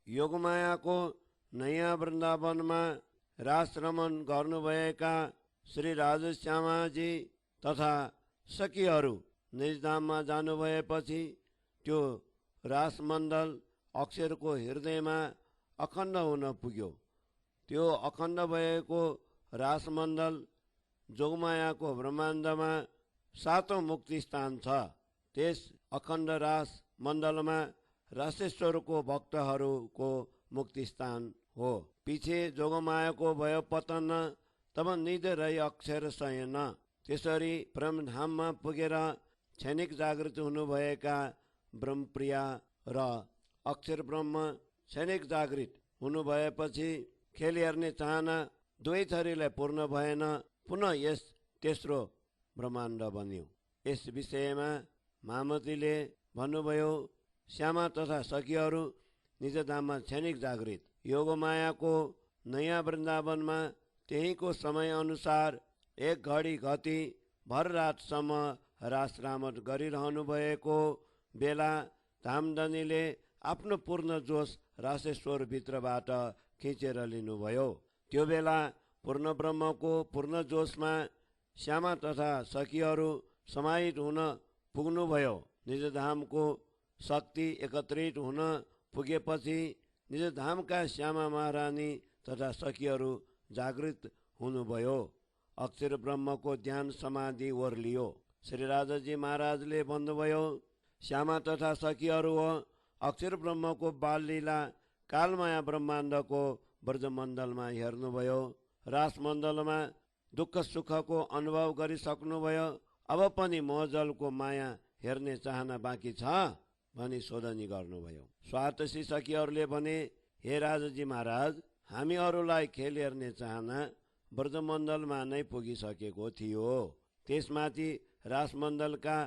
योगमायाको नयाँ वृन्दावनमा रासरमण गर्नुभएका श्री राजश्यामाजी तथा सखीहरू निजधाममा जानुभएपछि त्यो रासमण्डल अक्षरको हृदयमा अखण्ड हुन पुग्यो। त्यो अखण्ड भएको रासमण्डल जोगमायाको ब्रह्माण्डमा सातौं मुक्ति स्थान छ। त्यस अखण्ड रास मण्डलमा रासेश्वरको भक्तहरूको मुक्ति स्थान हो। पछि जोगमायाको भयो पतन, तब निध रही अक्षर शयन। त्यसरी परमधाममा पुगेर क्षणिक जागृत हुनुभएका ब्रह्मप्रिया र अक्षर ब्रह्म क्षणिक जागृत हुनुभएपछि खेल हेर्ने चाहना दुवै थरीलाई पूर्ण भएन। पुनः यस तेस्रो ब्रह्माण्ड बन्यो। यस विषयमा महामतीले भन्नुभयो, श्यामा तथा सखीहरू निजधाममा क्षणिक जागृत योगमायाको नयाँ वृन्दावनमा त्यहीको समय अनुसार एक घडी घटी भर रातसम्म रासरामण गरिरहनु भएको बेला धामधनीले आफ्नो पूर्ण जोश रासेश्वर भित्रबाट खिचेर लिनुभयो। त्यो बेला पूर्ण ब्रह्मको पूर्ण जोशमा श्यामा तथा सखीहरू समाहित हुन पुग्नुभयो। निजधामको शक्ति एकत्रित हुन पुगेपछि निजधामका श्यामा महारानी तथा सखीहरू जागृत हुनुभयो। अक्षर ब्रह्मको ध्यान समाधि ओर्लियो। श्री राजाजी महाराजले भन्नुभयो, श्यामा तथा सखीहरू हो अक्षर ब्रह्मको बाल लीला कालमाया ब्रह्माण्डको ब्रजमण्डलमा हेर्नुभयो। रासमण्डलमा दुःख सुखको अनुभव गरिसक्नुभयो। अब पनि मोहजलको माया हेर्ने चाहना बाँकी छ भनी सोधनी गर्नुभयो। स्वार्थसी सखीहरूले भने, हे राजाजी महाराज, हामीहरूलाई खेल हेर्ने चाहना ब्रजमण्डलमा नै पुगिसकेको थियो। त्यसमाथि रासमण्डलका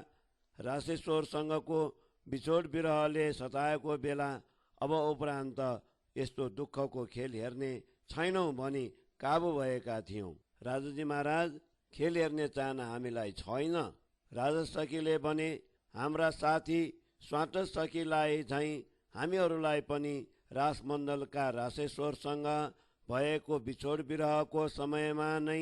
रासेश्वरसँगको बिछोड विरहले सताएको बेला अब उपरान्त यस्तो दुःखको खेल हेर्ने छैनौँ भनी काबु भएका थियौँ। राजाजी महाराज, खेल हेर्ने चाहना हामीलाई छैन। राजा सखीले भने, हाम्रा साथी स्वाट सखीलाई झैँ हामीहरूलाई पनि रासमण्डलका रासेश्वरसँग भएको बिछोड विरहको समयमा नै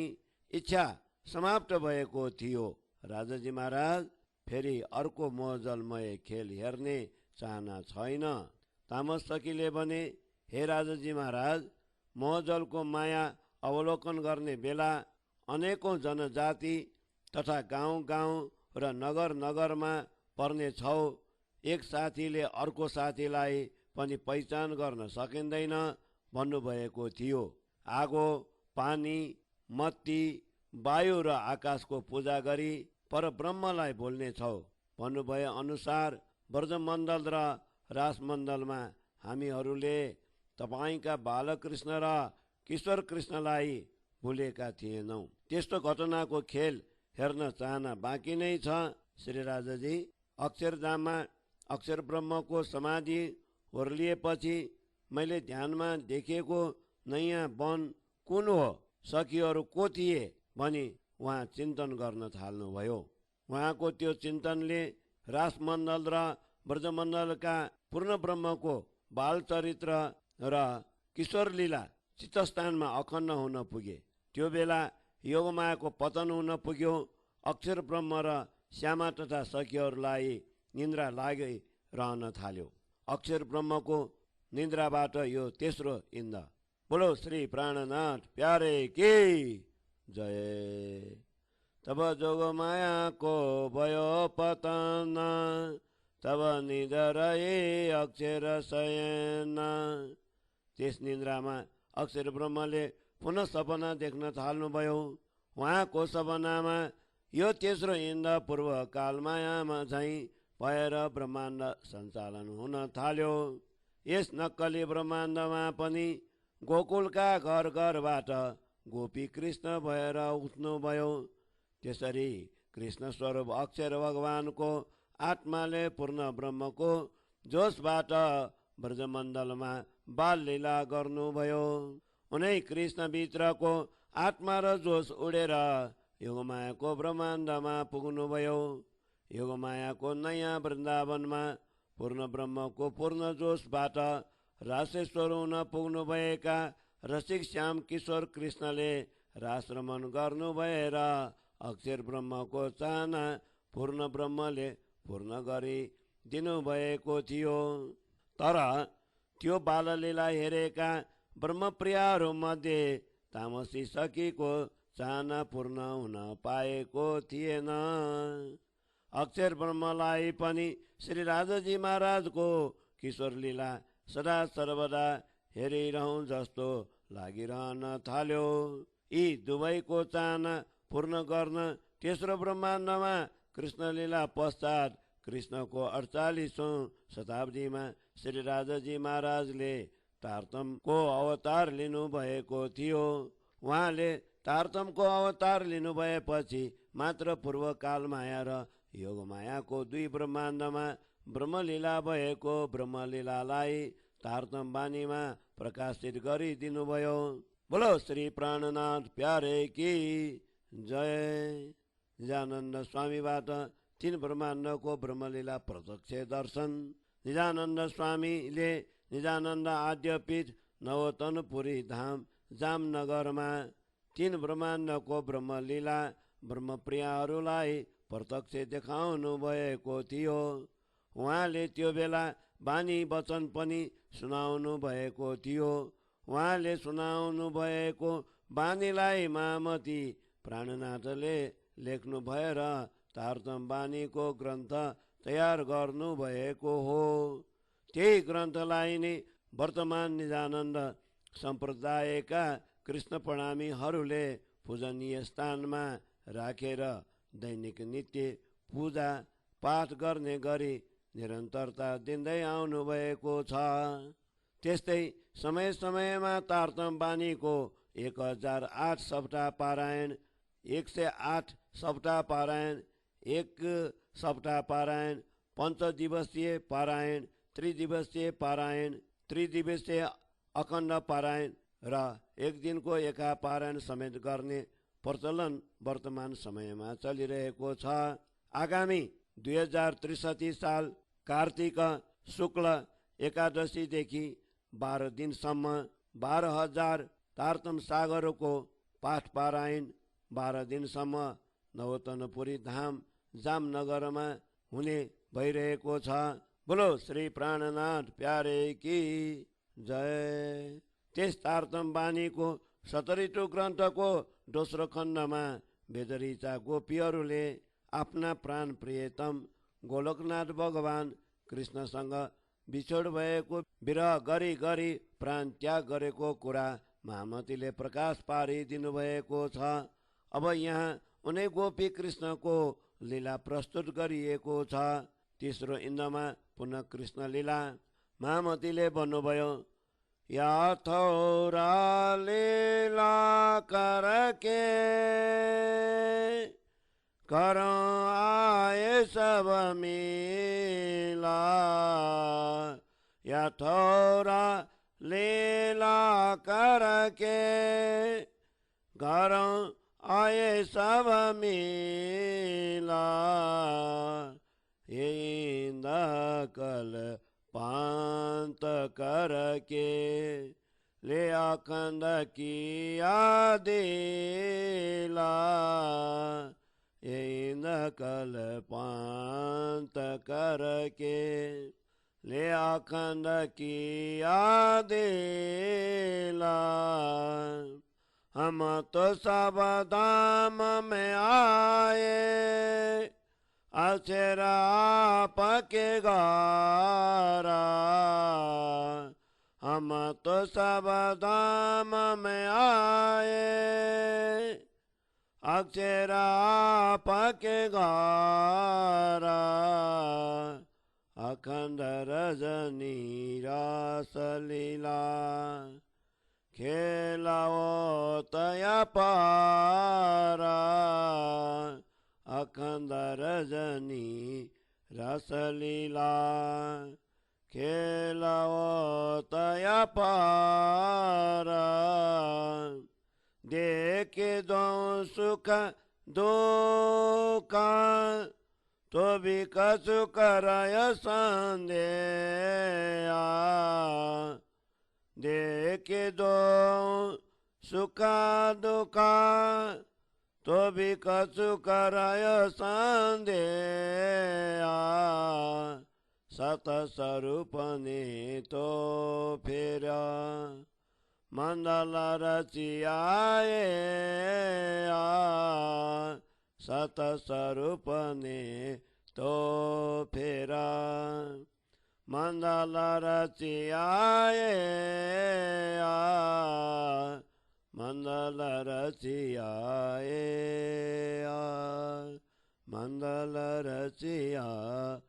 इच्छा समाप्त भएको थियो। राजाजी महाराज, फेरि अर्को मोहजलमय खेल हेर्ने चाहना छैन। तामस सखीले भने, हे राजाजी महाराज, मोहजलको माया अवलोकन गर्ने बेला अनेकौं जनजाति तथा गाउँ गाउँ र नगर नगरमा पर्ने छौ। एक साथीले अर्को साथीलाई पनि पहिचान गर्न सकिँदैन भन्नुभएको थियो। आगो, पानी, मत्ती, वायु र आकाशको पूजा गरी परब्रह्मलाई बोल्ने छौ भन्नुभए अनुसार ब्रजमण्डल र रासमण्डलमा हामीहरूले तपाईँका बालकृष्ण र किशोर कृष्णलाई भुलेका थिएनौँ। त्यस्तो घटनाको खेल हेर्न चाहना बाँकी नै छ। श्री राजाजी, अक्षरधाममा अक्षर ब्रह्मको समाधि ओर्लिएपछि मैले ध्यानमा देखेको नयाँ वन कुन हो, सखीहरू को थिए भनी उहाँ चिन्तन गर्न थाल्नुभयो। उहाँको त्यो चिन्तनले रासमण्डल र ब्रजमण्डलका पूर्ण ब्रह्मको बाल चरित्र र किशोर लीला चित्तस्थानमा अखण्ड हुन पुगे। त्यो बेला योगमायाको पतन हुन पुग्यो। अक्षर ब्रह्म र श्यामा तथा सखीहरूलाई निन्द्रा लागिरहन थाल्यो। अक्षर ब्रह्मको निन्द्राबाट यो तेस्रो इन्द। बोलो श्री प्राणनाथ प्यारे की जय। तब जोगमायाको भयो पतन, तब निद्रए अक्षर शयन। त्यस निन्द्रामा अक्षर ब्रह्मले पुनः सपना देख्न थाल्नुभयो। उहाँको सपनामा यो तेस्रो इन्द पूर्व कालमायामा झैँ भएर ब्रह्माण्ड सञ्चालन हुन थाल्यो। यस नक्कली ब्रह्माण्डमा पनि गोकुलका घर घरबाट गोपी कृष्ण भएर उठ्नुभयो। त्यसरी कृष्ण स्वरूप अक्षर भगवानको आत्माले पूर्ण ब्रह्मको जोशबाट ब्रजमण्डलमा बाल लीला गर्नुभयो। उनै कृष्ण भित्रको आत्मा र जोश उडेर योगमायाको ब्रह्माण्डमा पुग्नुभयो। योगमायाको नयाँ वृन्दावनमा पूर्ण ब्रह्मको पूर्ण जोशबाट रासेश्वर हुन पुग्नुभएका रसिक श्याम किशोर कृष्णले रासरमण गर्नु भएर अक्षर ब्रह्मको चाहना पूर्ण ब्रह्मले पूर्ण गरी दिनुभएको थियो। तर त्यो बाललीला हेरेका ब्रह्मप्रियहरूमध्ये तामसी सखीको चाहना पूर्ण हुन पाएको थिएन। अक्षर ब्रह्मलाई पनि श्री राजाजी महाराजको किशोर लीला सदा सर्वदा हेरिरहँ जस्तो लागिरहन थाल्यो। यी दुवैको चाहना पूर्ण गर्न तेस्रो ब्रह्माण्डमा कृष्णलीला पश्चात कृष्णको 48औं शताब्दीमा श्री राजाजी महाराजले तारतमको अवतार लिनुभएको थियो। उहाँले तारतमको अवतार लिनुभएपछि मात्र पूर्वकाल माया र योग मायाको दुई ब्रह्माण्डमा ब्रह्मलीला भएको ब्रह्मलीलालाई तारतम बानीमा प्रकाशित गरिदिनुभयो। बोलो श्री प्राणनाथ प्यारे की जय। निजानन्द स्वामीबाट 3 ब्रह्माण्डको ब्रह्मलीला प्रत्यक्ष दर्शन। निजानन्द स्वामीले निजानन्द आद्यपीठ नवतनपुरी धाम जामनगरमा 3 ब्रह्माण्डको ब्रह्मलीला ब्रह्मप्रियहरूलाई प्रत्यक्ष देखाउनु भएको थियो। उहाँले त्यो बेला बानी वचन पनि सुनाउनु भएको थियो। उहाँले सुनाउनु भएको बानीलाई महामती प्राणनाथले लेख्नु भएर तारतम बानीको ग्रन्थ तयार गर्नु भएको हो। त्यही ग्रन्थलाई नै वर्तमान निजानन्द सम्प्रदायका कृष्ण प्रणामीहरूले पूजनीय स्थानमा राखेर दैनिक नित्य पूजा पाठ गर्ने गरी निरन्तरता दिँदै आउनु भएको छ। त्यस्तै समय समयमा तारतम बानीको 1008 सप्ताह पारायण, 108 सप्ताह पारायण, 1 सप्ताह पारायण, 5 दिवसीय पारायण, त्रिदिवसीय पारायण, त्रिदिवसीय अखण्ड पारायण र 1 दिनको एका पारायण समेत गर्ने प्रचलन वर्तमान समयमा चलिरहेको छ। आगामी 2063 साल कार्तिक शुक्ल एकादशीदेखि 12 दिनसम्म 12,000 तारतम सागरको पाठ पारायण 12 दिनसम्म नवतनपुरी धाम जामनगरमा हुने भइरहेको छ। बोलो श्री प्राणनाथ प्यारे की जय। त्यस तारतम बानीको 17 ग्रन्थको दोस्रो खण्डमा वेदऋचा गोपीहरूले आफ्ना प्राण प्रियतम गोलोकनाथ भगवान कृष्णसँग बिछोड भएको विरह गरी गरी प्राण त्याग गरेको कुरा महामतीले प्रकाश पारिदिनु भएको छ। अब यहाँ उनै गोपी कृष्णको लीला प्रस्तुत गरिएको छ। तेस्रो इन्दमा पुनः कृष्ण लीला महामतीले भन्नुभयो, या थोरा लीला करके करो आए सब मिला, या थोरा लीला करके करो आए सब मिला, इंद कल पांत करके ले अखंड किया दिला, इंद कल पांत करके ले अखंड किया दिला। हम तो सब धाम में आए अक्षर आपके गारा, हम तो सब धाम में आए अक्षर आपके गारा, अखंड रजनी रास लीला खेलाओ तया पारा, अखंड रजनी रसलीला खेलाओ तया पारा, देखे दो सुख दुख तो भी कसु करय संदेया, देखिदो सुख दुःख तो भी कछु कराय संदेह सत स्वरूप ने तो फिर मंडल रचियाए सत स्वरूप ने तो फिर मंडल रचियाए मंडल रचियाए मंडल रचियाए।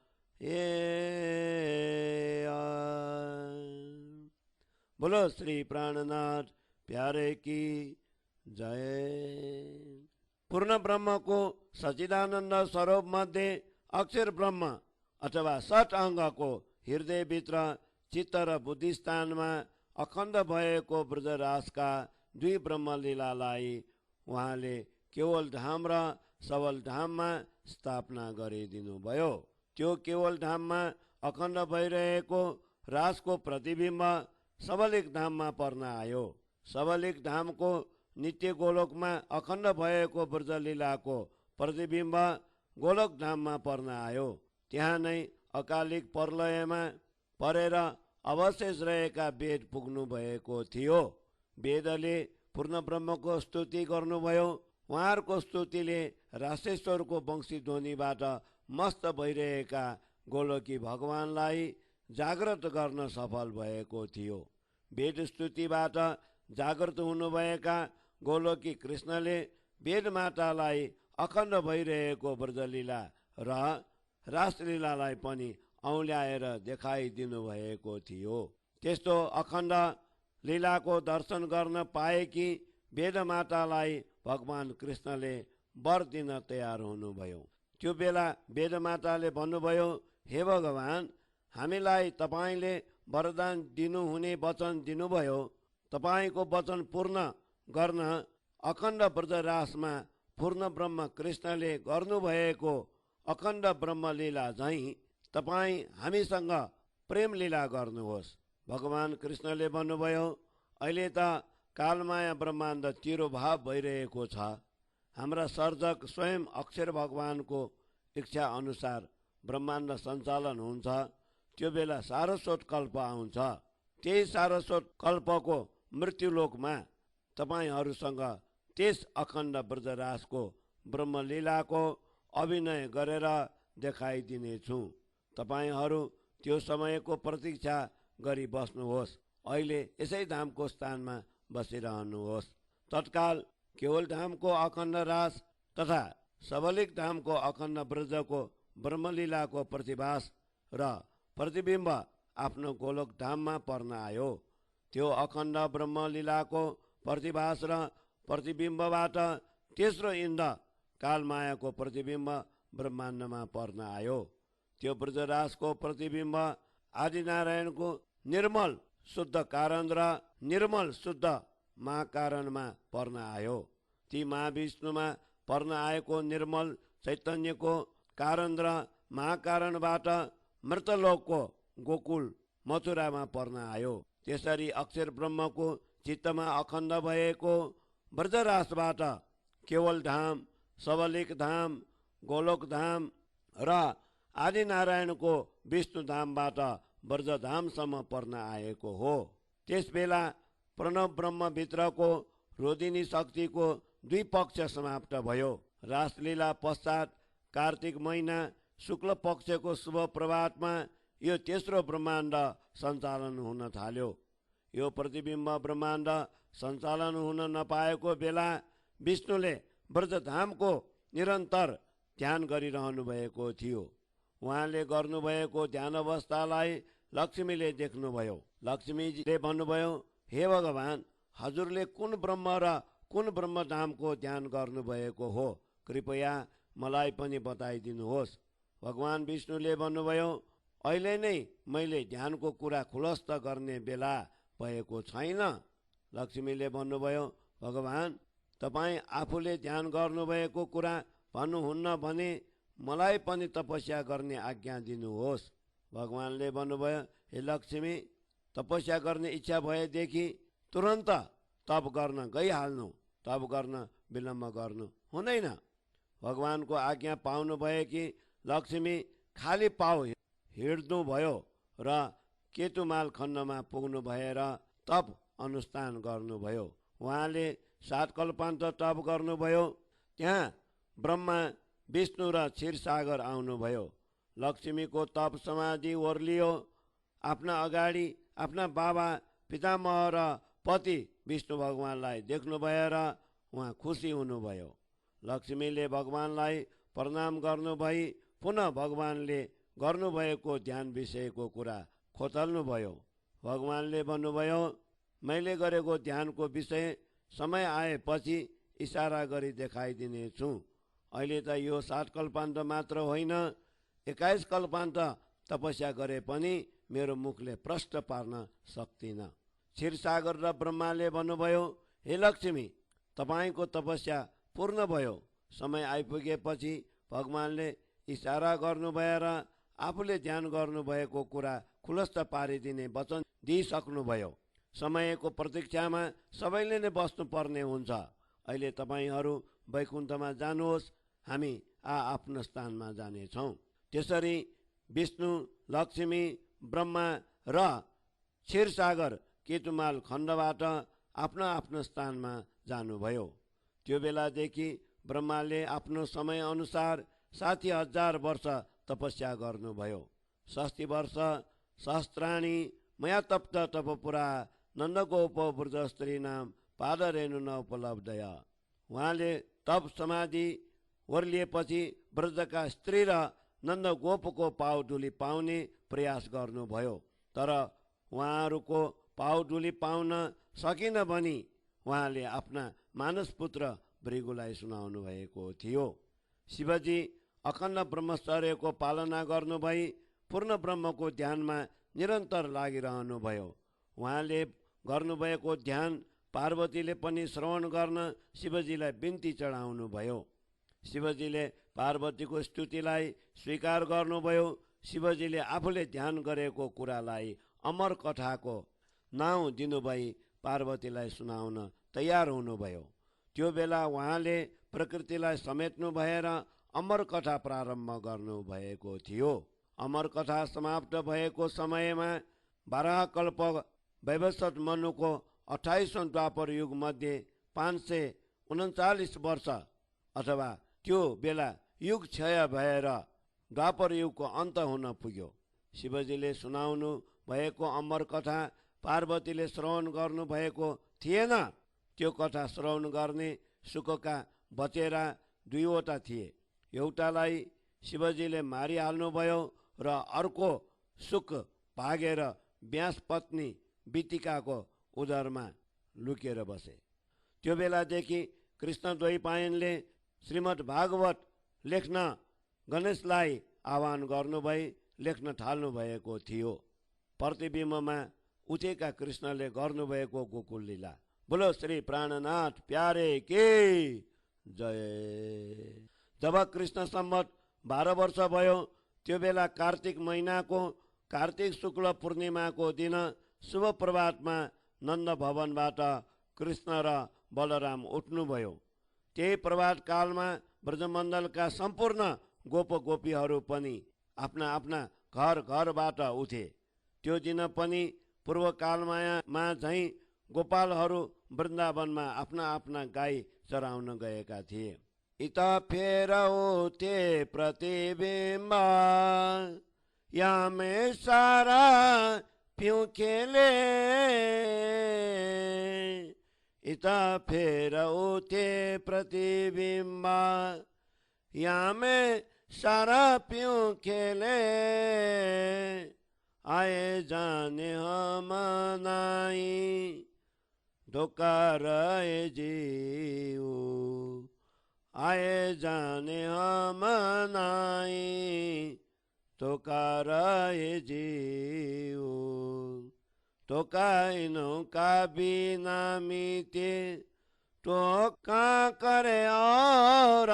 बोलो श्री प्राणनाथ प्यारे की जय। पूर्ण ब्रह्म को सच्चिदानंद स्वरूप मध्ये अक्षर ब्रह्म अथवा सट अंग को हृदय भित्र चित्त र बुद्धि स्थानमा अखण्ड भएको ब्रजराजका दुई ब्रह्मलीलालाई उहाँले केवल धाम र सबल धाममा स्थापना गरिदिनु भयो। त्यो केवल धाममा अखण्ड भइरहेको राजको प्रतिबिम्ब सबलिक धाममा पर्न आयो। सबलिक धामको नित्य गोलोकमा अखण्ड भएको ब्रजलीलाको प्रतिबिम्ब गोलोक धाममा पर्न आयो। त्यहाँ नै अकालिक प्रलयमा परेर अवशेष रहेका वेद पुग्नु भएको थियो। वेदले पूर्ण ब्रह्मको स्तुति गर्नुभयो। उहाँहरूको स्तुतिले राशेश्वरको वंशी ध्वनिबाट मस्त भइरहेका गोलोकी भगवानलाई जागृत गर्न सफल भएको थियो। वेद स्तुतिबाट जागृत हुनुभएका गोलोकी कृष्णले वेद मातालाई अखण्ड भइरहेको ब्रजलीला र रासलीलालाई पनि औल्याएर देखाइदिनु भएको थियो। त्यस्तो अखण्ड लीलाको दर्शन गर्न पाएकी वेदमातालाई भगवान कृष्णले वर दिन तयार हुनुभयो। त्यो बेला वेदमाताले भन्नुभयो, हे भगवान, हामीलाई तपाईले वरदान दिनुहुने वचन दिनुभयो। तपाईको वचन पूर्ण गर्न अखण्ड ब्रजरासमा पूर्ण ब्रह्म कृष्णले गर्नुभएको अखण्ड ब्रह्मलीला झैं तपाई हामीसँग प्रेम लीला गर्नुहोस्। भगवान कृष्णले भन्नुभयो, अहिले त कालमाया ब्रह्माण्ड तिरोभाव भइरहेको छ। हाम्रा सर्जक स्वयं अक्षर भगवानको इच्छा अनुसार ब्रह्माण्ड सञ्चालन हुन्छ। त्यो बेला सारस्वत कल्प आउँछ। त्यही सारस्वत कल्पको मृत्युलोकमा तपाईहरूसँग त्यस अखण्ड ब्रजराजको ब्रह्मलीलाको अभिनय गरेर देखाइदिनेछु। तपाईहरू त्यो समयको प्रतीक्षा गरी बस्नुहोस्। अहिले यसै धामको स्थानमा बसिरहनुहोस्। तत्काल केवल धामको अखण्ड रास तथा सबलिक धामको अखण्ड ब्रजको ब्रह्मलीलाको प्रतिभास र प्रतिबिम्ब आफ्नो गोलोक धाममा पर्न आयो। त्यो अखण्ड ब्रह्मलीलाको प्रतिभास र प्रतिबिम्बबाट तेस्रो इन्द कालमायाको प्रतिबिम्ब ब्रह्माण्डमा पर्न आयो। त्यो ब्रजराजको प्रतिबिम्ब आदिनारायणको निर्मल शुद्ध कारण र निर्मल शुद्ध महाकारणमा पर्न आयो। ती महाविष्णुमा पर्न आएको निर्मल चैतन्यको कारण र महाकारणबाट मृतलोकको गोकुल मथुरामा पर्न आयो। त्यसरी अक्षर ब्रह्मको चित्तमा अखण्ड भएको ब्रजराजबाट केवल धाम, सबलिक धाम, गोलोक धाम र आदिनारायणको विष्णु धामबाट ब्रजधामसम्म पर्न आएको हो। त्यसबेला प्रणव ब्रह्मभित्रको रोदिनी शक्तिको दुई पक्ष समाप्त भयो। रासलीला पश्चात कार्तिक महिना शुक्ल पक्षको शुभ प्रभातमा यो तेस्रो ब्रह्माण्ड सञ्चालन हुन थाल्यो। यो प्रतिबिम्ब ब्रह्माण्ड सञ्चालन हुन नपाएको बेला विष्णुले ब्रजधामको निरन्तर ध्यान गरिरहनु भएको थियो। उहाँले गर्नुभएको ध्यान अवस्थालाई लक्ष्मीले देख्नुभयो। लक्ष्मीले भन्नुभयो, हे भगवान, हजुरले कुन ब्रह्म र कुन ब्रह्मधामको ध्यान गर्नुभएको हो? कृपया मलाई पनि बताइदिनुहोस्। भगवान विष्णुले भन्नुभयो, अहिले नै मैले ध्यानको कुरा खुलस्त गर्ने बेला भएको छैन। लक्ष्मीले भन्नुभयो, भगवान, तपाईँ आफूले ध्यान गर्नुभएको कुरा भन्नुहुन्न भने मलाई पनि तपस्या गर्ने आज्ञा दिनुहोस्। भगवानले भन्नुभयो, हे लक्ष्मी, तपस्या गर्ने इच्छा भएदेखि तुरन्त तप गर्न गइहाल्नु, तप गर्न विलम्ब गर्नु हुँदैन। भगवानको आज्ञा पाउनु भयो कि लक्ष्मी खाली पाउ हिँड्नु भयो र केतुमाल खण्डमा पुग्नु भएर तप अनुष्ठान गर्नुभयो। उहाँले 7 कल्पान्त तप गर्नुभयो। त्यहाँ ब्रह्मा विष्णु र क्षीरसागर आउनुभयो। लक्ष्मीको तप समाधि ओर्लियो। आफ्ना अगाडि आफ्ना बाबा पितामह र पति विष्णु भगवानलाई देख्नु भएर उहाँ खुसी हुनुभयो। लक्ष्मीले भगवानलाई प्रणाम गर्नुभई पुनः भगवानले गर्नुभएको ध्यान विषयको कुरा खोतल्नुभयो। भगवानले भन्नुभयो, मैले गरेको ध्यानको विषय समय आएपछि इसारा गरी देखाइदिनेछु। अहिले त यो 7 कल्पान्त मात्र होइन, 21 कल्पान्त तपस्या गरे पनि मेरो मुखले प्रष्ट पार्न सक्दिन। क्षीरसागर र ब्रह्माले भन्नुभयो, हे लक्ष्मी, तपाईँको तपस्या पूर्ण भयो। समय आइपुगेपछि भगवानले इसारा गर्नु भएर आफूले ध्यान गर्नुभएको कुरा खुलस्त पारिदिने वचन दिइसक्नुभयो। समयको प्रतीक्षामा सबैले नै बस्नुपर्ने हुन्छ। अहिले तपाईँहरू वैकुण्ठमा जानुहोस्, हामी आफ्नो स्थानमा जानेछौँ। त्यसरी विष्णु, लक्ष्मी, ब्रह्मा र क्षीरसागर केतुमाल खण्डबाट आफ्नो आफ्नो स्थानमा जानुभयो। त्यो बेलादेखि ब्रह्माले आफ्नो समय अनुसार 60,000 वर्ष तपस्या गर्नुभयो। 60 वर्ष सहस्त्राणी मया तप्त तपपुरा नन्दगोप वृद्ध स्त्री नाम पादरेणु न उपलब्धय। उहाँले तप समाधि ओर्लिएपछि ब्रजका स्त्री र नन्दगोपको पाउडुली पाउने प्रयास गर्नुभयो, तर उहाँहरूको पाउडुली पाउन सकिन भनी उहाँले आफ्ना मानस पुत्र भृगुलाई सुनाउनु भएको थियो। शिवजी अखण्ड ब्रह्मचर्यको पालना गर्नुभई पूर्ण ब्रह्मको ध्यानमा निरन्तर लागिरहनुभयो। उहाँले गर्नुभएको ध्यान पार्वतीले पनि श्रवण गर्न शिवजीलाई बिन्ती चढाउनु भयो। शिवजीले पार्वतीको स्तुतिलाई स्वीकार गर्नुभयो। शिवजीले आफूले ध्यान गरेको कुरालाई अमर कथाको नाउँ दिनुभई पार्वतीलाई सुनाउन तयार हुनुभयो। त्यो बेला उहाँले प्रकृतिलाई समेट्नु भएर अमर कथा प्रारम्भ गर्नुभएको थियो। अमर कथा समाप्त भएको समयमा 12 कल्प वैवस्वत मनुको 28औं द्वापर युग मध्ये 539 वर्ष अथवा त्यो बेला युग क्षय भएर द्वापर युगको अन्त हुन पुग्यो। शिवजीले सुनाउनु भएको अमर कथा पार्वतीले श्रवण गर्नु भएको थिएन। त्यो कथा श्रवण गर्ने सुकका बचेरा 2वटा थिए। एउटालाई शिवजीले मारिहाल्नुभयो र अर्को सुक भागेर व्यास पत्नी बितिकाको उदरमा लुकेर बसे। त्यो बेलादेखि कृष्ण द्वैपायनले श्रीमद् भागवत लेख्न गणेशलाई आह्वान गर्नुभई लेख्न थाल्नु भएको थियो। प्रतिबिम्बमा उठेका कृष्णले गर्नुभएको गोकुल लीला। बोलो श्री प्राणनाथ प्यारे के जय। जब कृष्ण सम्वत 12 वर्ष भयो, त्यो बेला कार्तिक महिनाको कार्तिक शुक्ल पूर्णिमाको दिन शुभ प्रभातमा नन्द भवनबाट कृष्ण र बलराम उठ्नुभयो। त्यही प्रभात कालमा ब्रजमण्डलका सम्पूर्ण गोप गोपीहरू पनि आफ्ना आफ्ना घरबाट उठे। त्यो दिन पनि पूर्वकालमा झैँ गोपालहरू वृन्दावनमा आफ्ना आफ्ना गाई चराउन गएका थिए। इत फेर उठे प्रतिबिम्ब यामे सारा पिउँ खेले। इत फेर उठे प्रतिबिम्ब यामे सारा पिउँ खेले। आए जाने हम नाई धोखा रहे जीव। आए जाने हम नाई धोखा रहे जीव। धोखा इनों का बिना मीते धोखा करे और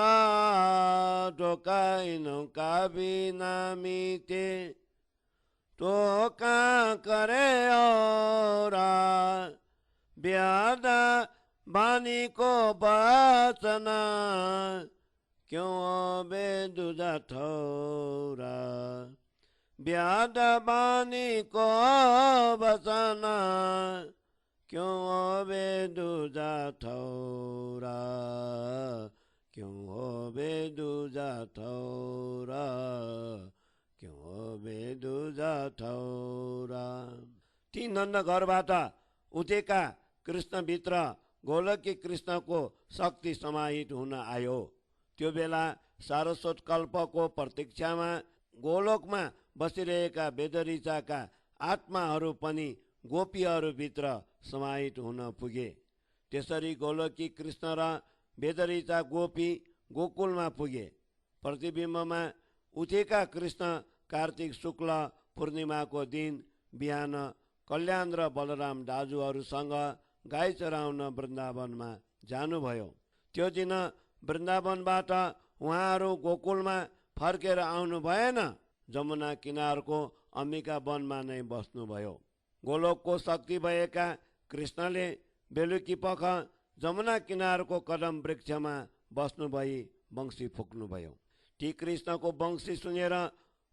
धोखा इनों का बिना मीते तो कहाँ करे औरा ब्यादा बानी को बचना क्यों बेदुजा ठौरा ब्यादा बानी को बचना क्यों बेदुजा ठौरा क्यों बेदुजा ठौरा क्यों बेदुजा ठौरा। ती नन्द घरबाट उठेका कृष्णभित्र गोलकी कृष्णको शक्ति समाहित हुन आयो। त्यो बेला सारस्वत कल्पको प्रतीक्षामा गोलोकमा बसिरहेका वेदरिचाका आत्माहरू पनि गोपीहरूभित्र समाहित हुन पुगे। त्यसरी गोलोकी कृष्ण र वेदरिचा गोपी गोकुलमा पुगे। प्रतिबिम्बमा उठेका कृष्ण कार्तिक शुक्ल पूर्णिमाको दिन बिहान कल्याण र बलराम दाजुहरूसँग गाई चराउन वृन्दावनमा जानुभयो। त्यो दिन वृन्दावनबाट उहाँहरू गोकुलमा फर्केर आउनु भएन, जमुना किनारको अम्बिका वनमा नै बस्नुभयो। गोलोकको शक्ति भएका कृष्णले बेलुकी पख जमुना किनारको कदम वृक्षमा बस्नु भई वंशी फुक्नुभयो। ती कृष्णको वंशी सुनेर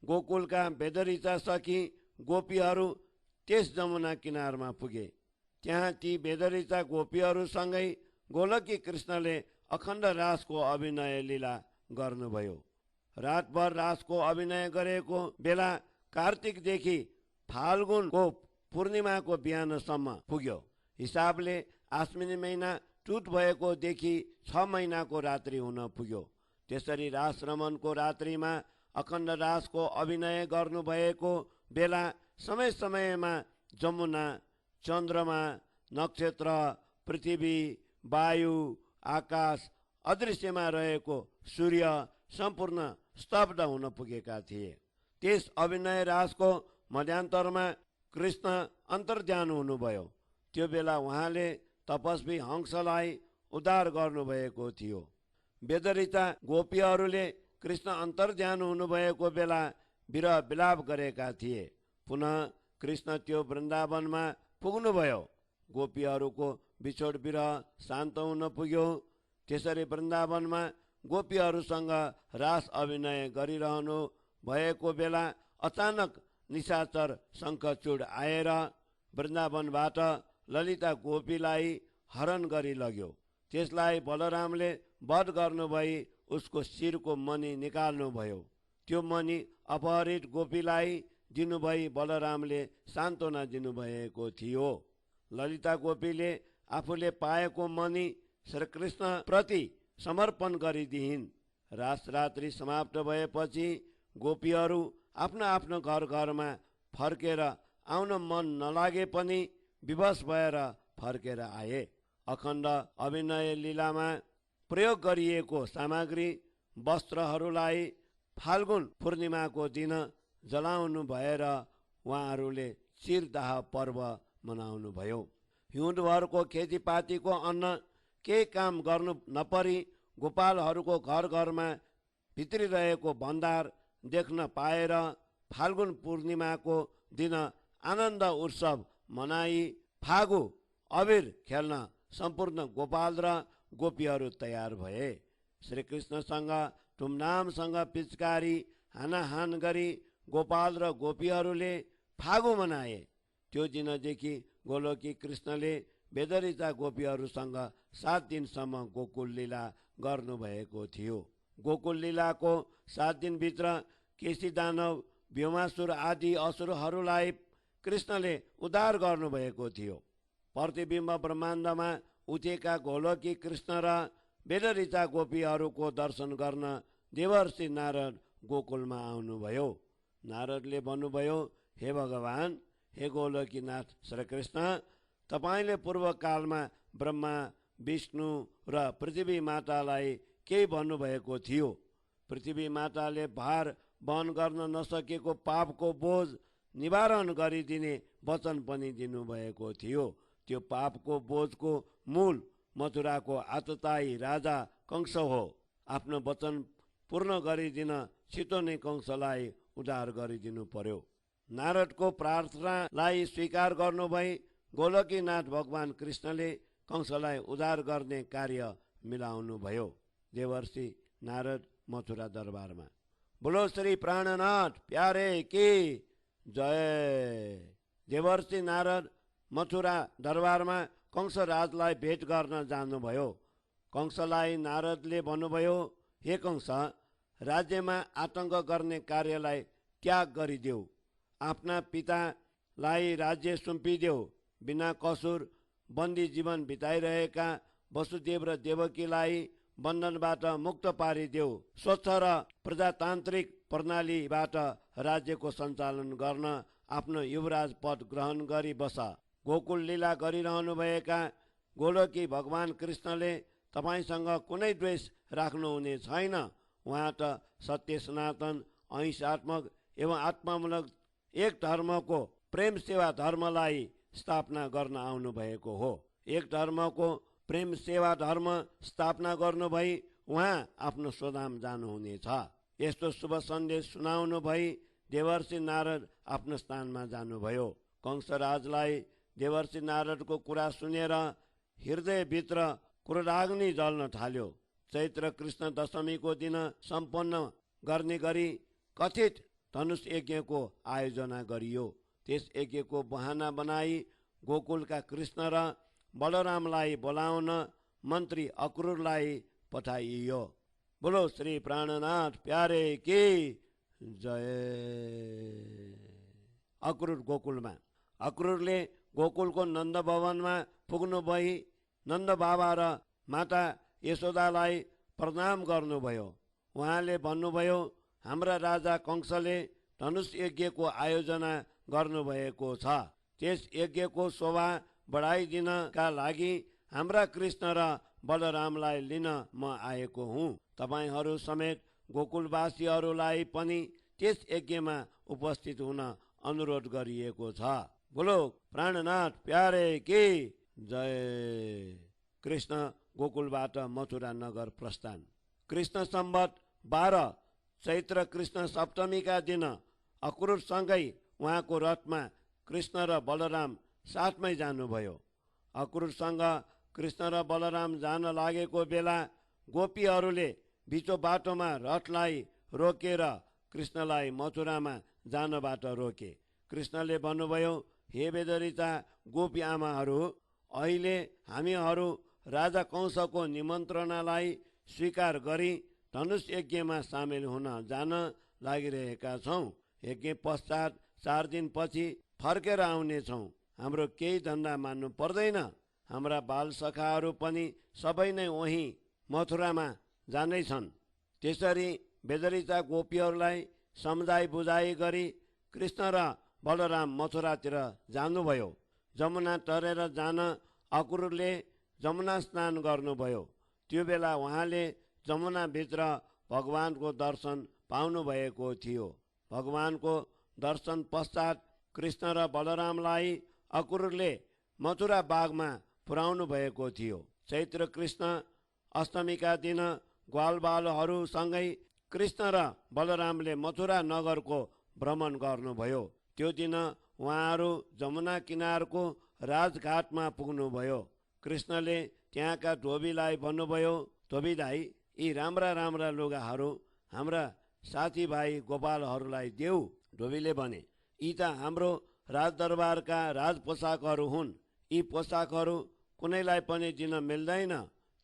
गोकुलका वेदरिचा सखी गोपीहरू त्यस जमुना किनारमा पुगे। त्यहाँ ती वेदरिचा गोपीहरूसँगै गोलकी कृष्णले अखण्ड रासको अभिनय लीला गर्नुभयो। रातभर रासको अभिनय गरेको बेला कार्तिकदेखि फाल्गुनको पूर्णिमाको बिहानसम्म पुग्यो। हिसाबले आश्विनी महिना टुट भएको देखि 6 महिनाको रात्रि हुन पुग्यो। त्यसरी रास रमनको रात्रिमा अखण्ड रासको अभिनय गर्नुभएको बेला समय समयमा जमुना, चन्द्रमा, नक्षत्र, पृथ्वी, वायु, आकाश, अदृश्यमा रहेको सूर्य सम्पूर्ण स्तब्ध हुन पुगेका थिए। त्यस अभिनय रासको मध्यान्तरमा कृष्ण अन्तर्ध्यान हुनुभयो। त्यो बेला उहाँले तपस्वी हंसलाई उद्धार गर्नुभएको थियो। वेदरिचा गोपीहरूले कृष्ण अन्तर्ध्यान हुनुभएको बेला विरह विलाप गरेका थिए। पुनः कृष्ण त्यो वृन्दावनमा पुग्नुभयो। गोपीहरूको बिछोड विरह शान्त हुन पुग्यो। त्यसरी वृन्दावनमा गोपीहरूसँग रास अभिनय गरिरहनु भएको बेला अचानक निशाचर शङ्खचूड आएर वृन्दावनबाट ललिता गोपीलाई हरण गरी लग्यो। त्यसलाई बलरामले वध गर्नुभई उसको शिरको मणि निकाल्नुभयो। त्यो मणि अपहरित गोपीलाई दिनुभई बलरामले सान्त्वना दिनुभएको थियो। ललिता गोपीले आफूले पाएको मणि श्रीकृष्ण प्रति समर्पण गरिदिइन्। रातरात्रि समाप्त भएपछि गोपीहरू आफ्नो आफ्नो घर घरमा फर्केर आउन मन नलागे पनि विवश भएर फर्केर आए। अखण्ड अभिनय लीलामा प्रयोग गरिएको सामग्री वस्त्रहरूलाई फाल्गुन पूर्णिमाको दिन जलाउनु भएर उहाँहरूले चिरदाह पर्व मनाउनु भयो। हिउँदभरको खेतीपातीको अन्न केही काम गर्नु नपरी गोपालहरूको घर घरमा भित्रिरहेको भण्डार देख्न पाएर फाल्गुन पूर्णिमाको दिन आनन्द उत्सव मनाई फागु अबिर खेल्न सम्पूर्ण गोपाल र गोपीहरू तयार भए। श्रीकृष्णसँग धुमधामसँग पिचकारी हानाहान गरी गोपाल र गोपीहरूले फागु मनाए। त्यो दिनदेखि गोलोकी कृष्णले वेदरिचा गोपीहरूसँग 7 दिनसम्म गोकुल लीला गर्नुभएको थियो। गोकुल लीलाको 7 दिनभित्र केशी दानव, व्योमासुर आदि असुरहरूलाई कृष्णले उद्धार गर्नुभएको थियो। प्रतिबिम्ब ब्रह्माण्डमा उठेका गोलोकी कृष्ण र वेदरिचा गोपीहरूको दर्शन गर्न देवर्षि नारद गोकुलमा आउनुभयो। नारदले भन्नुभयो, हे भगवान, हे गोलोकीनाथ श्रीकृष्ण, तपाईँले पूर्वकालमा ब्रह्मा, विष्णु र पृथ्वी मातालाई केही भन्नुभएको थियो। पृथ्वी माताले भार वहन गर्न नसकेको पापको बोझ निवारण गरिदिने वचन पनि दिनुभएको थियो। त्यो पापको बोझको मूल मथुराको आततायी राजा कंस हो। आफ्नो वचन पूर्ण गरिदिन छिटो नै कंसलाई उद्धार गरिदिनु पर्यो। नारदको प्रार्थनालाई स्वीकार गर्नुभई गोलकीनाथ भगवान कृष्णले कंसलाई उद्धार गर्ने कार्य मिलाउनु भयो। देवर्षि नारद मथुरा दरबारमा। बोलो श्री प्राणनाथ प्यारे की जय। देवर्षि नारद मथुरा दरबारमा कंस राजलाई भेट गर्न जानुभयो। कंसलाई नारदले भन्नुभयो, हे कंस, राज्यमा आतंक गर्ने कार्यलाई त्याग गरिदेऊ। आफ्ना पितालाई राज्य सुम्पिदेऊ। बिना कसुर बन्दी जीवन बिताइरहेका वसुदेव र देवकीलाई बन्धनबाट मुक्त पारिदेऊ। स्वच्छ र प्रजातान्त्रिक प्रणालीबाट राज्यको सञ्चालन गर्न आफ्नो युवराज पद ग्रहण गरी बस। गोकुल लीला गरिरहनुभएका गोलोकी भगवान कृष्णले तपाईसँग कुनै द्वेष राख्नुहुने छैन। उहाँ त सत्य, सनातन, अहिंसात्मक एवं आत्मामूलक एक धर्मको प्रेम सेवा धर्मलाई स्थापना गर्न आउनुभएको हो। एक धर्मको प्रेम सेवा धर्म स्थापना गर्नुभई उहाँ आफ्नो स्वधाम जानुहुनेछ। यस्तो शुभ सन्देश सुनाउनु भई देवर्षि नारद आफ्नो स्थानमा जानुभयो। कंसराजलाई देवर्षि नारदको कुरा सुनेर हृदयभित्र क्रोधाग्नि जल्न थाल्यो। चैत्र कृष्ण दशमीको दिन सम्पन्न गर्ने गरी कथित धनुष यज्ञको आयोजना गरियो। त्यस यज्ञको बहाना बनाई गोकुलका कृष्ण र बलरामलाई बोलाउन मन्त्री अक्रूरलाई पठाइयो। बोलो श्री प्राणनाथ प्यारे की जय। अक्रूर गोकुलमा। अक्रूरले गोकुलको नन्द भवनमा पुग्नु भई नन्द बाबा र माता यशोदालाई प्रणाम गर्नुभयो। उहाँले भन्नुभयो, हाम्रा राजा कंसले धनुष यज्ञको आयोजना गर्नुभएको छ। त्यस यज्ञको शोभा बढाइदिनका लागि हाम्रा कृष्ण र बलरामलाई लिन म आएको हुँ। तपाईहरू समेत गोकुलवासीहरूलाई पनि त्यस यज्ञमा उपस्थित हुन अनुरोध गरिएको छ। बोलो प्राणनाथ प्यारे की जय। कृष्ण गोकुलबाट मथुरा नगर प्रस्थान। कृष्ण सम्वत 12 चैत्र कृष्ण सप्तमीका दिन अक्रूरसँगै उहाँको रथमा कृष्ण र बलराम साथमै जानुभयो। अक्रूरसँग कृष्ण र बलराम जान लागेको बेला गोपीहरूले बिचो बाटोमा रथलाई रोकेर कृष्णलाई मथुरामा जानबाट रोके। कृष्णले भन्नुभयो, हे बेदरिता गोपी आमाहरू, अहिले हामीहरू राजा कंसको निमन्त्रणालाई स्वीकार गरी धनुष यज्ञमा सामेल हुन जान लागिरहेका छौँ। यज्ञ पश्चात 4 दिनपछि फर्केर आउनेछौँ। हाम्रो केही धन्दा मान्नु पर्दैन। हाम्रा बालसखाहरू पनि सबै नै वहीँ मथुरामा जाँदैछन्। त्यसरी बेदरिता गोपीहरूलाई सम्झाइ बुझाइ गरी कृष्ण र बलराम मथुरातिर जानुभयो। जमुना तरेर जान अक्रूरले जमुना स्नान गर्नुभयो। त्यो बेला उहाँले जमुनाभित्र भगवानको दर्शन पाउनुभएको थियो। भगवानको दर्शन पश्चात कृष्ण र बलरामलाई अक्रूरले मथुरा बागमा पुर्याउनु भएको थियो। चैत्र कृष्ण अष्टमीका दिन ग्वालबालहरूसँगै कृष्ण र बलरामले मथुरा नगरको भ्रमण गर्नुभयो। त्यो दिन उहाँहरू जमुना किनारको राजघाटमा पुग्नुभयो। कृष्णले त्यहाँका धोबीलाई भन्नुभयो, धोबी दाई, यी राम्रा राम्रा लुगाहरू हाम्रा साथीभाइ गोपालहरूलाई देऊ। धोबीले भने, यी त हाम्रो राजदरबारका राज पोसाकहरू हुन्। यी पोसाकहरू कुनैलाई पनि दिन मिल्दैन,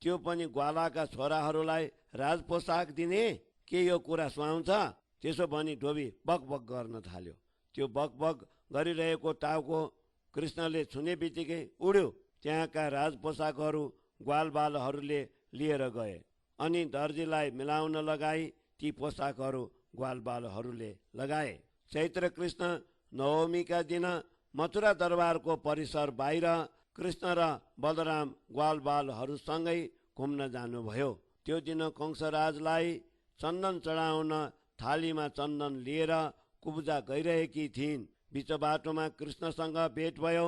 त्यो पनि ग्वालाका छोराहरूलाई राज पोसाक दिने, के यो कुरा सुहाउँछ? त्यसो भनी धोबी बकबक गर्न थाल्यो। त्यो बकबक गरिरहेको टाउको कृष्णले छुने बित्तिकै उड्यो। त्यहाँका राज पोसाकहरू ग्वालबालहरूले लिएर गए अनि दर्जीलाई मिलाउन लगाई ती पोसाकहरू ग्वालबालहरूले लगाए। चैत्र कृष्ण नवमीका दिन मथुरा दरबारको परिसर बाहिर कृष्ण र बलराम ग्वालबालहरूसँगै घुम्न जानुभयो। त्यो दिन कंसराजलाई चन्दन चढाउन थालीमा चन्दन लिएर कुब्जा गइरहेकी थिइन्। बिच बाटोमा कृष्णसँग भेट भयो।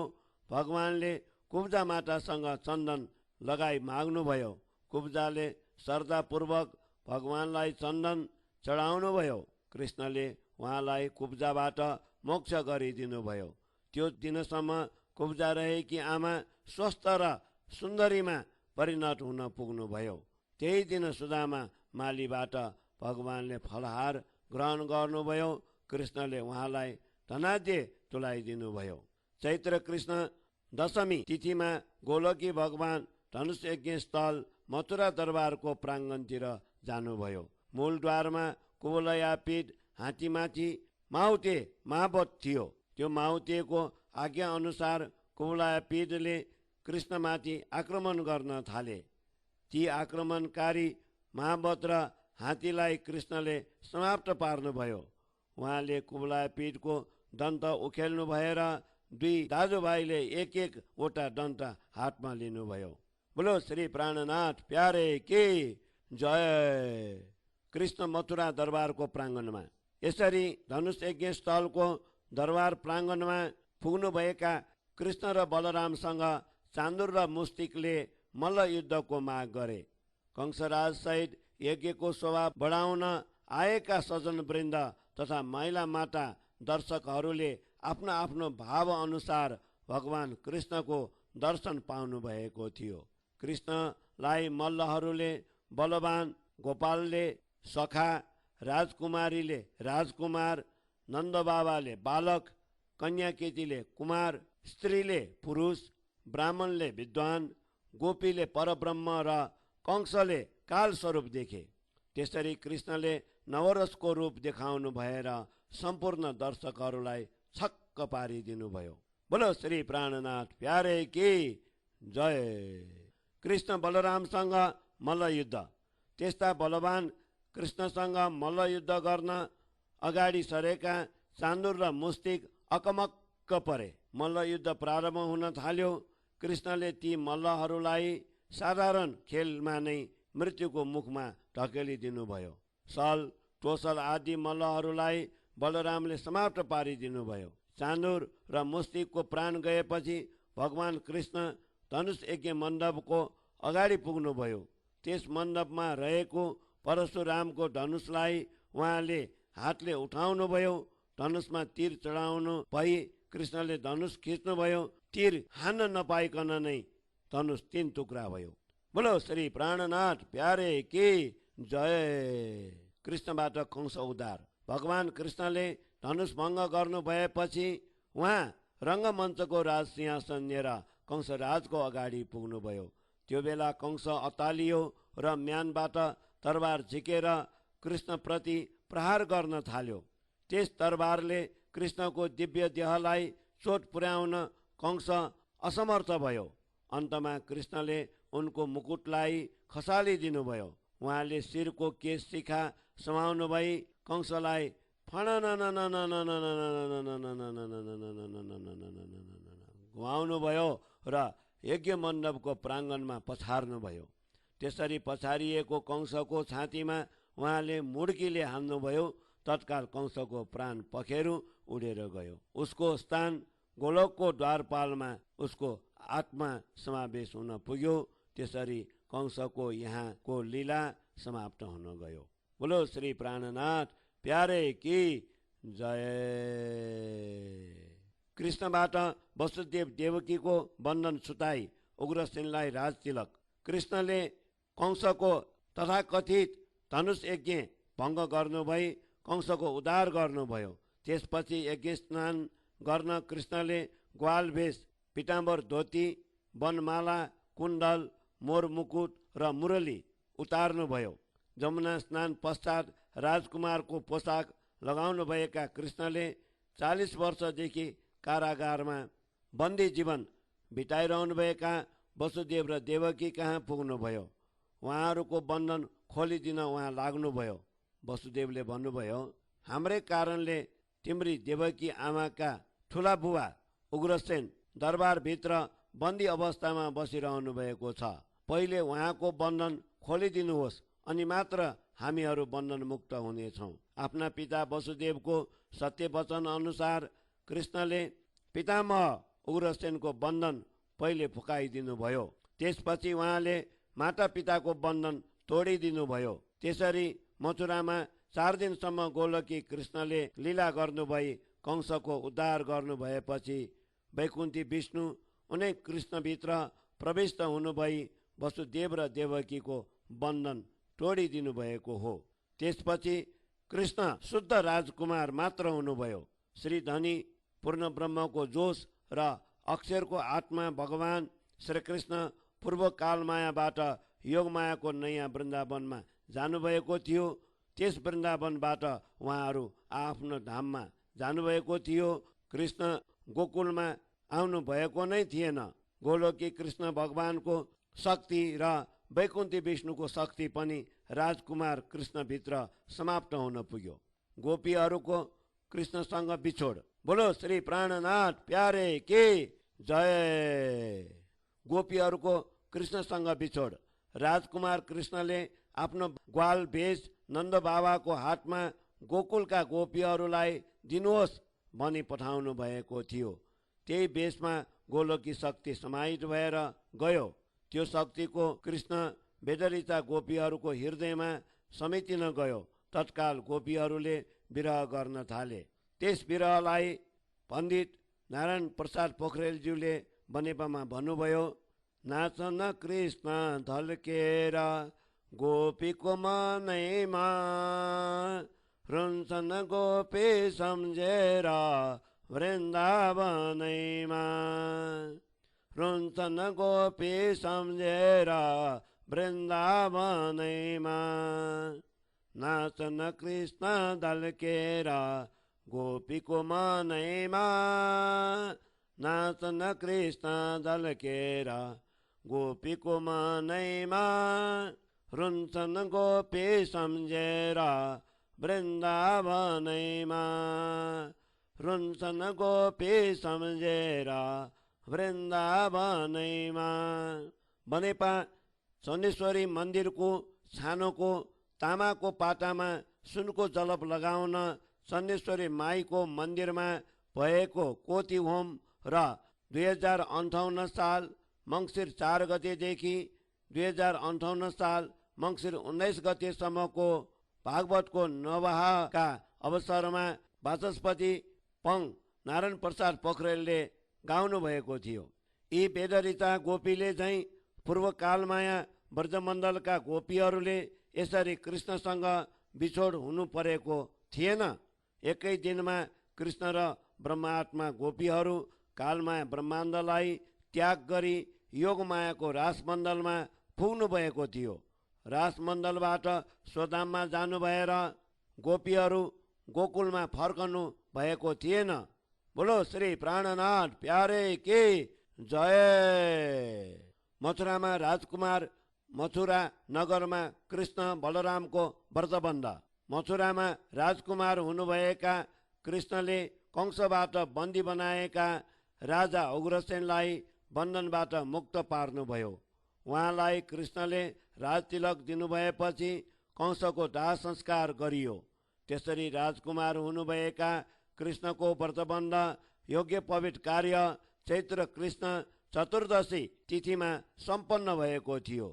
भगवानले कुब्जा मातासँग चन्दन लगाई माग्नुभयो। कुब्जाले श्रद्धापूर्वक भगवानलाई चन्दन चढाउनुभयो। कृष्णले उहाँलाई कुब्जाबाट मोक्ष गरिदिनुभयो। त्यो दिनसम्म कुब्जा रहेकी आमा स्वस्थ र सुन्दरीमा परिणत हुन पुग्नुभयो। त्यही दिन सुदामा मालीबाट भगवानले फलहार ग्रहण गर्नुभयो। कृष्णले उहाँलाई धनाद्य तुलाइदिनुभयो। चैत्र कृष्ण दशमी तिथिमा गोलोकी भगवान धनुष यज्ञ स्थल मथुरा दरबारको प्राङ्गणतिर जानुभयो। मूलद्वारमा कुवलयापीठ हात्तीमाथि माउते महावत थियो। त्यो माउतेको आज्ञा अनुसार कुवलयापीठले कृष्णमाथि आक्रमण गर्न थाले। ती आक्रमणकारी महावत र हात्तीलाई कृष्णले समाप्त पार्नुभयो। उहाँले कुवलयापीठको दन्त उखेल्नु भएर दुई दाजुभाइले एक एकवटा दन्त हातमा लिनुभयो। बोलो श्री प्राणनाथ प्यारे की जय। कृष्ण मथुरा दरबारको प्राङ्गणमा यसरी धनुष यज्ञ स्थलको दरबार प्राङ्गणमा पुग्नुभएका कृष्ण र बलरामसँग चान्दुर र मुस्तिकले मल्ल युद्धको माग गरे। कंसराज सहित यज्ञको शोभा बढाउन आएका सज्जनवृन्द तथा महिला माता दर्शकहरूले आफ्नो आफ्नो भाव अनुसार भगवान कृष्णको दर्शन पाउनु भएको थियो। कृष्णलाई मल्लहरूले बलवान, गोपालले सखा, राजकुमारीले राजकुमार, नन्दबाबाले बालक, कन्याकेटीले कुमार, स्त्रीले पुरुष, ब्राह्मणले विद्वान, गोपीले परब्रह्म र कंसले काल स्वरूप देखे। त्यसरी कृष्णले नवरसको रूप देखाउनु भएर सम्पूर्ण दर्शकहरूलाई छक्क पारिदिनुभयो। बोलो श्री प्राणनाथ प्यारे की जय। कृष्ण बलरामसँग मल्लयुद्ध। त्यस्ता बलवान कृष्णसँग मल्लयुद्ध गर्न अगाडि सरेका चान्दुर र मुस्तिक अकमक्क परे। मल्लयुद्ध प्रारम्भ हुन थाल्यो। कृष्णले ती मल्लहरूलाई साधारण खेलमा नै मृत्युको मुखमा ढकेलिदिनुभयो। सल, टोसल आदि मल्लहरूलाई बलरामले समाप्त पारिदिनुभयो। चान्दुर र मुस्तिकको प्राण गएपछि भगवान कृष्ण धनुष यज्ञ मण्डपको अगाडि पुग्नुभयो। त्यस मण्डपमा रहेको परशुरामको धनुषलाई उहाँले हातले उठाउनुभयो। धनुषमा तीर चढाउनु भई कृष्णले धनुष खिच्नुभयो। तीर हान्न नपाइकन नै धनुष 3 टुक्रा भयो। बोलो श्री प्राणनाथ प्यारे की जय। कृष्णबाट कंस उद्धार। भगवान कृष्णले धनुष भङ्ग गर्नु भएपछि उहाँ रङ्गमञ्चको राज सिंहासन लिएर कंसराजको अगाडि पुग्नुभयो। त्यो बेला कंस अतालियो र म्यानबाट तरबार झिकेर कृष्णप्रति प्रहार गर्न थाल्यो। त्यस तरबारले कृष्णको दिव्य देहलाई चोट पुर्याउन कंस असमर्थ भयो। अन्तमा कृष्णले उनको मुकुटलाई खसालिदिनुभयो। उहाँले शिरको केश शिखा समाउनु भई कंसलाई घुमाउनुभयो र यज्ञ मण्डपको प्राङ्गणमा पछार्नुभयो। त्यसरी पछारिएको कंसको छातीमा उहाँले मुड्कीले हान्नुभयो। तत्काल कंसको प्राण पखेरु उडेर गयो। उसको स्थान गोलोकको द्वारपालमा उसको आत्मा समावेश हुन पुग्यो। त्यसरी कंसको यहाँको लीला समाप्त हुन गयो। बोलो श्री प्राणनाथ प्यारे की जय। कृष्णबाट वसुदेव देवकीको बन्धन छुटाई उग्रसेनलाई राजतिलक। कृष्णले कंसको तथाकथित धनुष यज्ञ भङ्ग गर्नु भई कंसको उद्धार गर्नुभयो। त्यसपछि यज्ञ स्नान गर्न कृष्णले ग्वाल भेष, पीताम्बर धोती, वनमाला, कुण्डल, मोर मुकुट र मुरली उतार्नुभयो। जमुना स्नान पश्चात राजकुमारको पोसाक लगाउनुभएका कृष्णले 40 वर्षदेखि कारागारमा बन्दी जीवन बिताइरहनुभएका वसुदेव र देवकी कहाँ पुग्नुभयो। उहाँहरूको बन्धन खोलिदिन उहाँ लाग्नुभयो। वसुदेवले भन्नुभयो, हाम्रै कारणले तिम्री देवकी आमाका ठुला बुबा उग्रसेन दरबारभित्र बन्दी अवस्थामा बसिरहनु भएको छ। पहिले उहाँको बन्धन खोलिदिनुहोस्, अनि मात्र हामीहरू बन्धन मुक्त हुनेछौँ। आफ्ना पिता वसुदेवको सत्य वचन अनुसार कृष्णले पितामह उग्रसेनको बन्धन पहिले फुकाइदिनु भयो। त्यसपछि उहाँले माता पिताको बन्धन तोडिदिनु भयो। त्यसरी मथुरामा 4 दिनसम्म गोलोकी कृष्णले लीला गर्नुभई कंसको उद्धार गर्नु भएपछि वैकुण्ठी विष्णु उनै कृष्णभित्र प्रविष्ट हुनुभई वसुदेव र देवकीको बन्धन तोडिदिनु भएको हो। त्यसपछि कृष्ण शुद्ध राजकुमार मात्र हुनुभयो। श्री धनी पूर्ण ब्रह्मको जोश र अक्षरको आत्मा भगवान श्रीकृष्ण पूर्व कालमायाबाट योगमायाको नयाँ वृन्दावनमा जानुभएको थियो। त्यस वृन्दावनबाट उहाँहरू आफ्नो धाममा जानुभएको थियो। कृष्ण गोकुलमा आउनु भएको नै थिएन। गोलोकी कृष्ण भगवानको शक्ति र वैकुण्ठी विष्णुको शक्ति पनि राजकुमार कृष्णभित्र समाप्त हुन पुग्यो। गोपीहरूको कृष्णसँग बिछोड। बोलो श्री प्राणनाथ प्यारे के जय। गोपीहरूको कृष्णसँग बिछोड। राजकुमार कृष्णले आफ्नो ग्वाल भेष नन्द बाबाको हातमा गोकुलका गोपीहरूलाई दिनुहोस् भनी पठाउनु भएको थियो। त्यही भेषमा गोलोकी शक्ति समाहित भएर गयो। त्यो शक्तिको कृष्ण बेदरिता गोपीहरूको हृदयमा समेटिन गयो। तत्काल गोपीहरूले विरह गर्न थाले। त्यस विरहलाई पण्डित नारायण प्रसाद पोखरेलज्यूले बनेपामा भन्नुभयो, नाचन कृष्ण ढल्केर गोपीको मनैमा, रुन्छन् गोपी सम्झेर वृन्दावनैमा, रुन्छन् गोपी सम्झेर वृन्दावनैमा, नाचन कृष्ण ढल्केर गोपीको मनैमा, नाचन कृष्ण ढल्केर गोपीको मनैमा, रुन्छन् गोपी सम्झेर वृन्दावनैमा, रुन्छन् गोपी सम्झेर वृन्दावनैमा। बनेपा चण्डेश्वरी मन्दिरको छानोको तामाको पाटामा सुनको जलप लगाउन चण्डेश्वरी माईको मन्दिरमा भएको कोती होम र 2058 साल मङ्सिर 4 गतेदेखि 2058 साल मङ्सिर 19 गतेसम्मको भागवतको नवहाका अवसरमा वाचस्पति पङ नारायण प्रसाद पोखरेलले गाउनु भएको थियो। यी बेदरिता गोपीले चाहिँ पूर्व कालमाया ब्रजमण्डलका गोपीहरूले यसरी कृष्णसँग बिछोड हुनु परेको थिएन। एकै दिनमा कृष्ण र ब्रह्मात्मा गोपीहरू कालमाया ब्रह्माण्डलाई त्याग गरी योगमायाको रासमण्डलमा पुग्नु भएको थियो। रासमण्डलबाट स्वधाममा जानु भएर गोपीहरू गोकुलमा फर्कनु भएको थिएन। बोलो श्री प्राणनाथ प्यारे के जय। मथुरामा राजकुमार, मथुरा नगरमा कृष्ण बलरामको व्रतबन्ध। मथुरामा राजकुमार हुनुभएका कृष्णले कंसबाट बन्दी बनाएका राजा उग्रसेनलाई बन्धनबाट मुक्त पार्नुभयो। उहाँलाई कृष्णले राजतिलक दिनुभएपछि कंसको दाह संस्कार गरियो। त्यसरी राजकुमार हुनुभएका कृष्णको व्रतबन्ध योग्य पवित्र कार्य चैत्र कृष्ण चतुर्दशी तिथिमा सम्पन्न भएको थियो।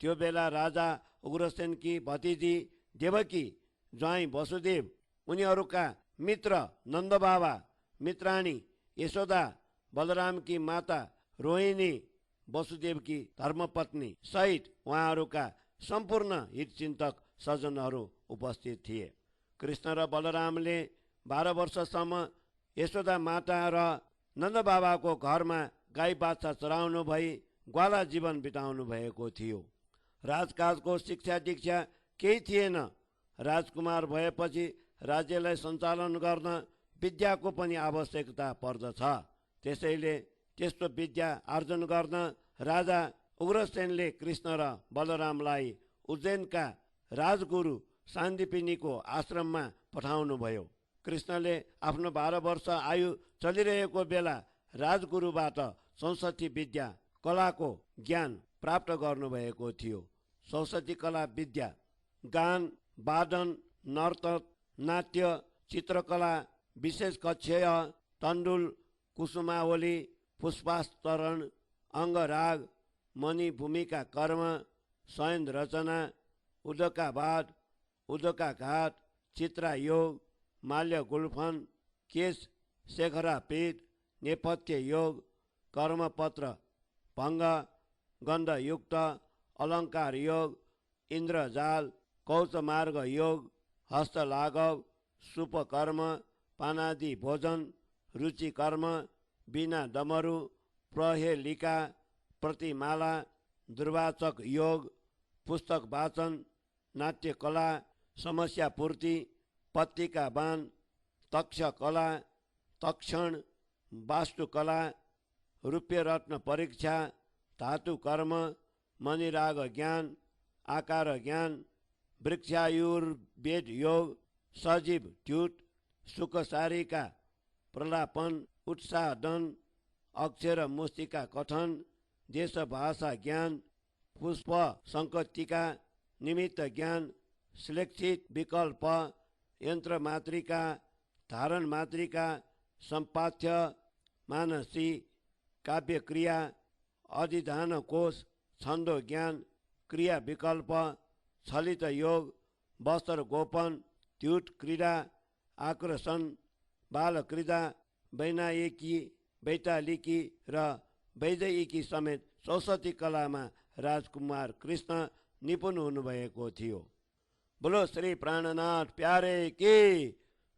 त्यो बेला राजा उग्रसेनकी भतिजी देवकी, ज्वाइँ वसुदेव, उनीहरूका मित्र नन्दबाबा, मित्राणी यशोदा, बलरामकी माता रोहिणी, वसुदेवकी धर्मपत्नी सहित उहाँहरूका सम्पूर्ण हितचिन्तक सज्जनहरू उपस्थित थिए। कृष्ण र बलरामले 12 वर्षसम्म यशोदा माता र नन्दबाबाको घरमा गाई बाछा चराउनु भई ग्वाला जीवन बिताउनु भएको थियो। राजकाजको शिक्षा दीक्षा केही थिएन। राजकुमार भएपछि राज्यलाई सञ्चालन गर्न विद्याको पनि आवश्यकता पर्दछ। त्यसैले त्यस्तो विद्या आर्जन गर्न राजा उग्रसेनले कृष्ण र बलरामलाई उज्जैनका राजगुरु सान्दीपिनीको आश्रममा पठाउनुभयो। कृष्णले आफ्नो 12 वर्ष आयु चलिरहेको बेला राजगुरुबाट 64 विद्या कलाको ज्ञान प्राप्त गर्नुभएको थियो। 64 कला विद्या गान, वादन, नर्तक, नाट्य, चित्रकला, विशेष कक्षय, तण्डुल, कुसुमावली, पुष्पास्तरण, अङ्गराग, मणि भूमिका कर्म, शयन रचना, उदकावाद, उदकाघात, चित्रायोग, माल्य गुल्फन, केश शेखरा पीठ, नेपथ्य योग, कर्मपत्र भङ्ग, गन्धयुक्त अलङ्कार योग, इन्द्रजाल, कौचमार्ग योग, हस्तलाघव, सुपकर्म, पानादि भोजन, रुचिकर्म, बिना डमरू, प्रहेलिका, प्रतिमाला, दुर्वाचक योग, पुस्तक वाचन, नाट्यकला, समस्या पूर्ति, पत्रिका बाण, तक्षकला, तक्षण, वास्तुकला, रूप्यरत्न परीक्षा, धातु कर्म, मणिराग ज्ञान, आकार ज्ञान, वृक्षायुर्वेद योग, सजीव ट्युट, सुखसारिका प्रलापन, उत्साहदन, अक्षर मुस्तिका कथन, देश भाषा ज्ञान, पुष्प सङ्कटिका, निमित्त ज्ञान, श्लेषित विकल्प, यन्त्र मात्रिका, धारण मात्रिका, सम्पाथ्य, मानसी, काव्यक्रिया, अधिधान कोश, छन्दो ज्ञान, क्रिया विकल्प, छलित योग, वस्त्र गोपन, ट्युट क्रीडा, आकर्षण, बालक्रीडा, वैनायिकी, वैतालिकी र वैदेयिकी समेत 64 कलामा राजकुमार कृष्ण निपुण हुनुभएको थियो। बोलो श्री प्राणनाथ प्यारे की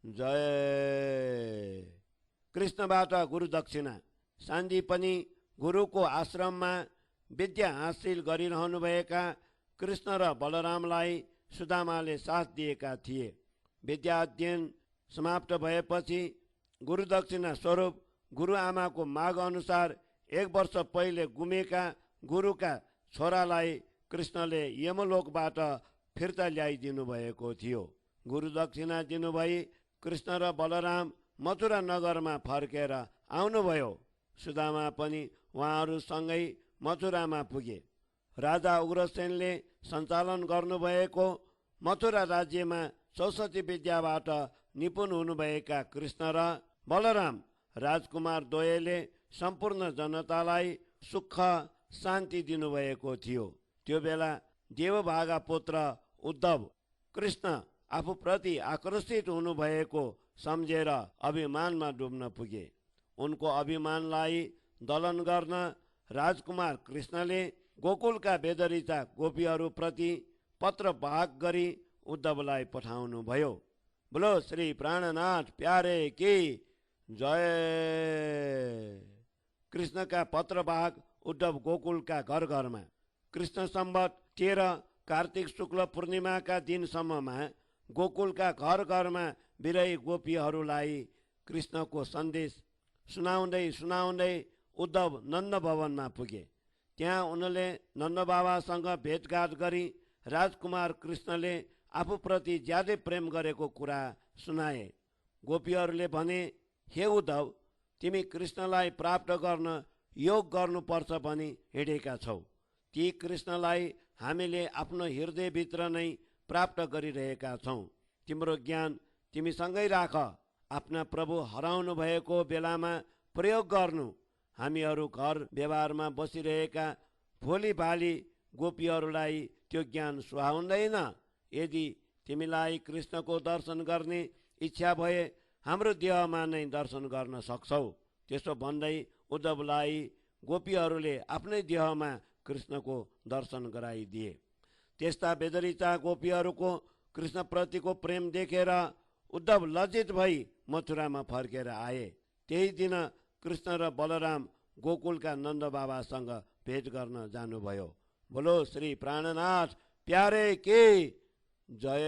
जय। कृष्णबाट गुरु दक्षिणा। सान्दीपनि गुरुको आश्रममा विद्या हासिल गरिरहनुभएका कृष्ण र बलरामलाई सुदामाले साथ दिएका थिए। विद्या अध्ययन समाप्त भएपछि गुरु दक्षिणा स्वरूप गुरुआमाको माग अनुसार 1 वर्ष पहिले गुमेका गुरुका छोरालाई कृष्णले यमलोकबाट फिर्ता ल्याइदिनु भएको थियो। गुरु दक्षिणा दिनुभई कृष्ण र बलराम मथुरा नगरमा फर्केर आउनुभयो। सुदामा पनि उहाँहरूसँगै मथुरामा पुगे। राजा उग्रसेनले सञ्चालन गर्नुभएको मथुरा राज्यमा 64 विद्याबाट निपुण हुनुभएका कृष्ण र बलराम राजकुमार द्वयले सम्पूर्ण जनतालाई सुख शान्ति दिनुभएको थियो। त्यो बेला देवभागा पुत्र उद्धव कृष्ण आफूप्रति आकर्षित हुनुभएको सम्झेर अभिमानमा डुब्न पुगे। उनको अभिमानलाई दलन गर्न राजकुमार कृष्णले गोकुलका बेदरिता गोपीहरूप्रति पत्र वाहक गरी उद्धवलाई पठाउनु भयो। बोलो श्री प्राणनाथ प्यारे की जय। कृष्णका पत्रवाहक उद्धव गोकुलका घर घरमा कृष्ण सम्वत 13 कार्तिक शुक्ल पूर्णिमाका दिनसम्ममा गोकुलका घर घरमा विरही गोपीहरूलाई कृष्णको सन्देश सुनाउँदै सुनाउँदै उद्धव नन्द भवनमा पुगे। त्यहाँ उनले नन्द बाबासँग भेटघाट गरी राजकुमार कृष्णले आफूप्रति ज्यादै प्रेम गरेको कुरा सुनाए। गोपीहरूले भने, हे उद्धव, तिमी कृष्णलाई प्राप्त गर्न योग गर्नुपर्छ भनी हिँडेका छौ। ती कृष्णलाई हामीले आफ्नो हृदयभित्र नै प्राप्त गरिरहेका छौँ। तिम्रो ज्ञान तिमीसँगै राख। आफ्ना प्रभु हराउनु भएको बेलामा प्रयोग गर्नु। हामीहरू घर व्यवहारमा बसिरहेका भोलि भाली गोपीहरूलाई त्यो ज्ञान सुहाउँदैन। यदि तिमीलाई कृष्णको दर्शन गर्ने इच्छा भए हाम्रो देहमा नै दर्शन गर्न सक्छौ। त्यसो भन्दै उद्धवलाई गोपीहरूले आफ्नै देहमा कृष्णको दर्शन गराइदिए। त्यस्ता बेदरिता गोपीहरूको कृष्णप्रतिको प्रेम देखेर उद्धव लज्जित भई मथुरामा फर्केर आए। त्यही दिन कृष्ण र बलराम गोकुलका नन्द बाबासँग भेट गर्न जानुभयो। बोलो श्री प्राणनाथ प्यारे की जय।